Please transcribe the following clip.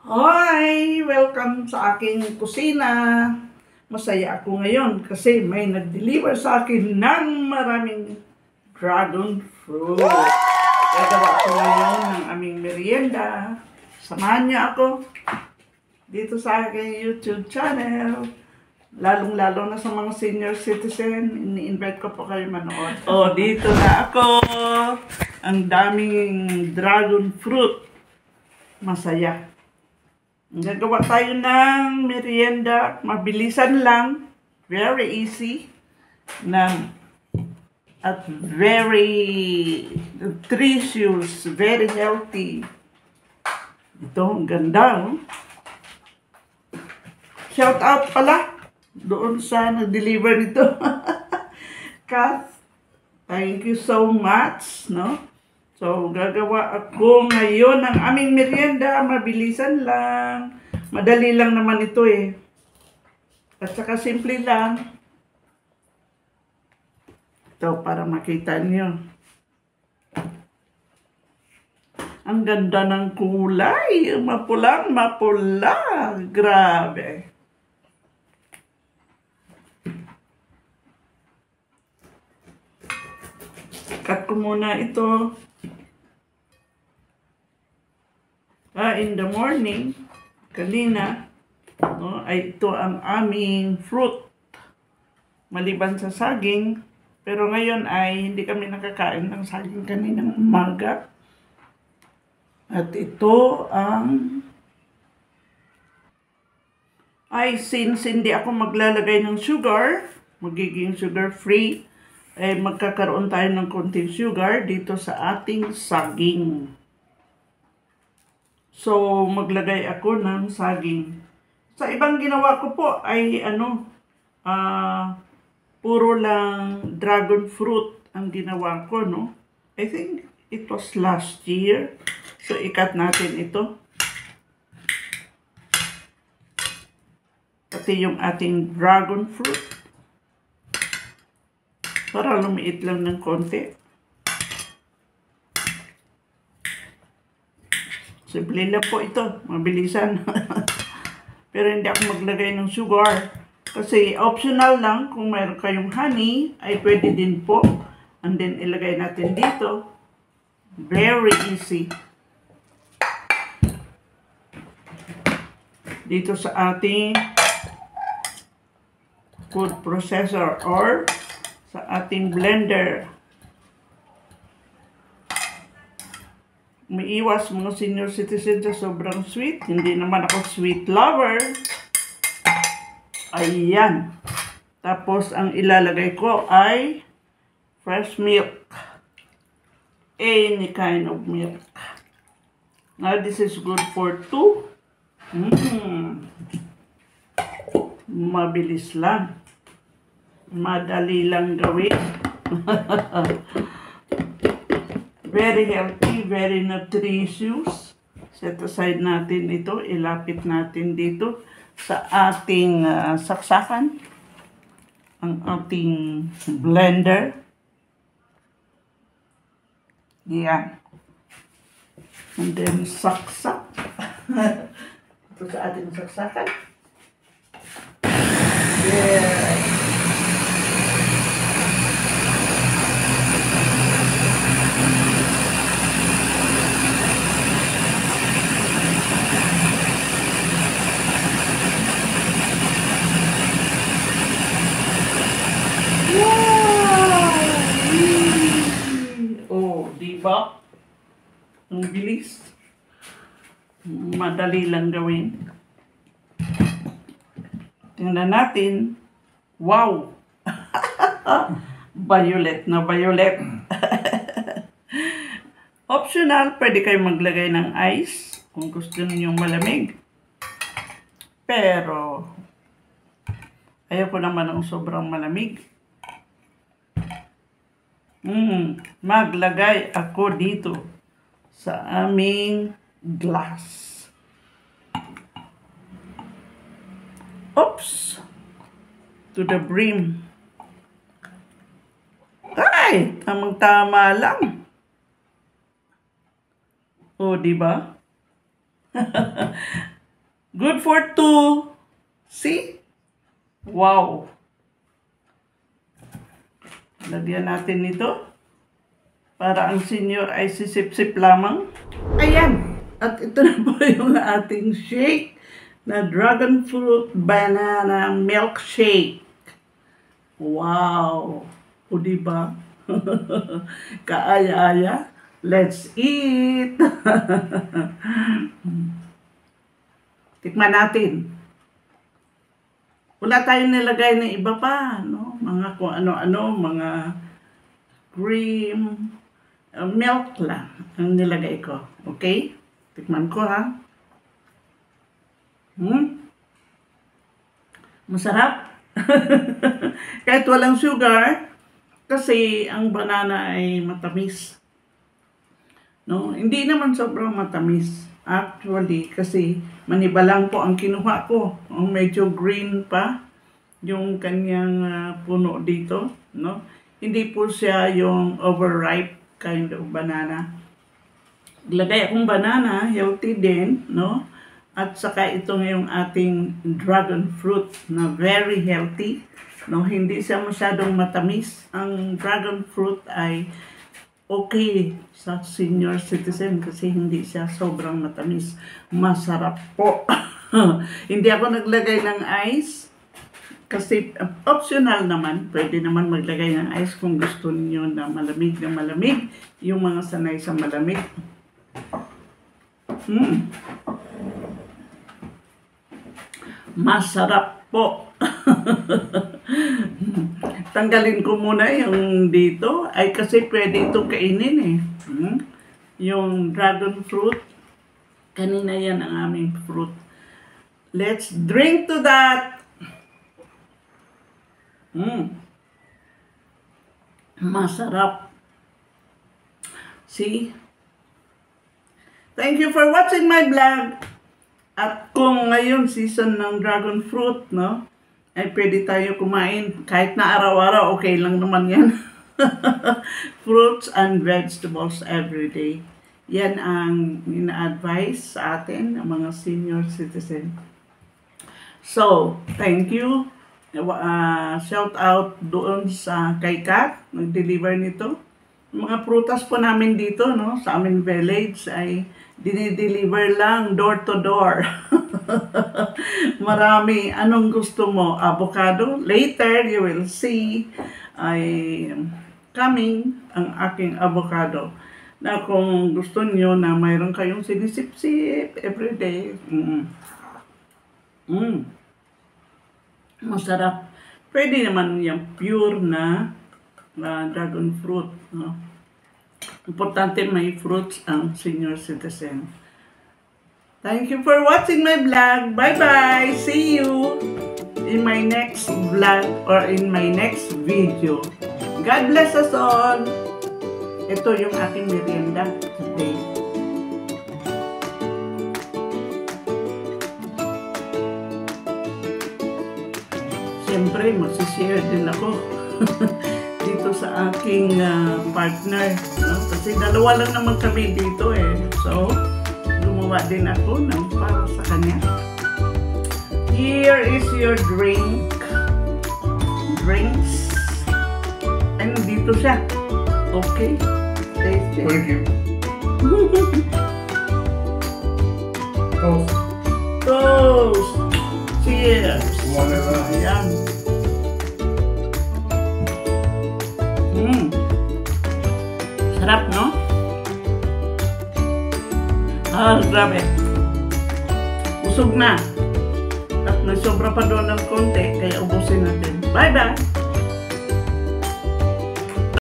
Hi! Welcome sa aking kusina. Masaya ako ngayon kasi may nag-deliver sa akin ng maraming dragon fruit. Gagawa ko ngayon ng aming merienda. Samahan niyo ako dito sa aking YouTube channel. Lalong-lalo na sa mga senior citizen, ini-invite ko po kayo manood. Oh, dito na ako. Ang daming dragon fruit. Masaya. Gagawa tayo ng merienda. Mabilisan lang. Very easy. At very nutritious. Very healthy. Ito, ang ganda. Oh. Shout out pala doon sa nag-deliver nito. Kath, thank you so much. No? So, gagawa ako ngayon ng aming merienda. Mabilisan lang. Madali lang naman ito eh. At saka simple lang. Ito, para makita nyo. Ang ganda ng kulay. Mapulang mapula. Grabe. Cut ko muna ito. In the morning, kanina, no, ay ito ang aming fruit. Maliban sa saging, pero ngayon ay hindi kami nakakain ng saging kaninang umaga. At ito ang since hindi ako maglalagay ng sugar, magiging sugar free, ay magkakaroon tayo ng konting sugar dito sa ating saging. So, maglagay ako ng saging. Sa ibang ginawa ko po ay puro lang dragon fruit ang ginawa ko, no? I think it was last year. So, ikat natin ito. Pati yung ating dragon fruit. Para lumiit lang ng konti. Simple lang po ito. Mabilisan. Pero hindi ako maglagay ng sugar. Kasi optional lang. Kung mayroon kayong honey, ay pwede din po. And then ilagay natin dito. Very easy. Dito sa ating food processor or sa ating blender. Umiiwas mga senior citizen sa sobrang sweet. Hindi naman ako sweet lover. Ayan. Tapos, ang ilalagay ko ay fresh milk. Any kind of milk. Now, this is good for 2. Mabilis lang. Madali lang gawin. Very healthy, very nutritious. Set aside natin ito. Ilapit natin dito sa ating saksakan. Ang ating blender. Yan. And then saksak. Ito sa ating saksakan. Yeah. Diba? Ang bilis. Madali lang gawin. Tingnan natin. Wow! Violet na violet. Optional, pwede kayo maglagay ng ice kung gusto niyo malamig. Pero, ayoko naman ng sobrang malamig. Maglagay ako dito sa aming glass. Oops! To the brim. Ay! Tamang-tama lang. O, diba? Good for 2. See? Wow. Lagyan natin nito. Para ang senior ay sisip-sip lamang. Ayan. At ito na po yung ating shake na dragon fruit banana milkshake. Wow. O diba? Kaaya-aya. Let's eat. Tikman natin. Wala tayong nilagay na iba pa, no? Mga kung ano-ano, mga cream, milk lang ang nilagay ko. Okay? Tikman ko, ha? Masarap. Kahit walang sugar, kasi ang banana ay matamis. No? Hindi naman sobrang matamis. Actually, kasi maniba lang po ang kinuha ko. Ang medyo green pa yung kanyang puno dito, no? Hindi po siya yung overripe kind of banana. Lagay akong banana, healthy din, no? At saka itong yung ating dragon fruit na very healthy, no? Hindi siya masyadong matamis. Ang dragon fruit ay okay sa senior citizen kasi hindi siya sobrang matamis. Masarap po. Hindi ako naglagay ng ice kasi optional naman. Pwede naman maglagay ng ice kung gusto niyo na malamig. Yung mga sanay sa malamig. Masarap po. Tanggalin ko muna yung dito. Ay kasi pwede ito kainin eh. Yung dragon fruit. Kanina yan ang aming fruit. Let's drink to that. Masarap. See? Thank you for watching my vlog. At kung ngayon season ng dragon fruit, no? Ay pwede tayo kumain kahit na araw-araw, okay lang naman yan. Fruits and vegetables every day. Yan ang ina-advise sa atin, ang mga senior citizen. So, thank you. Shout out doon sa kay Kat, nag-deliver nito. Mga prutas po namin dito, no, sa aming village ay dinideliver lang door to door. Marami. Anong gusto mo? Avocado? Later, you will see ay coming ang aking avocado. Na kung gusto niyo na mayroon kayong sinisip-sip everyday. Masarap. Pwede naman yung pure na dragon fruit. No? Importante may fruits ang senior citizen. Thank you for watching my vlog. Bye-bye. See you in my next vlog or in my next video. God bless us all. Ito yung aking merienda today. Siyempre, magsishare din ako dito sa aking partner. No? Kasi dalawa lang naman kami dito eh. So, gumawa din ako ng para sa kanya. Here is your drink. Drinks. And dito siya. Okay. Tasty. Thank you. Toast. Toast. Cheers. Whatever. Ayan. Sarap, no? Grabe. Busog na. At may sobra pa doon ng konti, kaya ubusin natin. Bye-bye!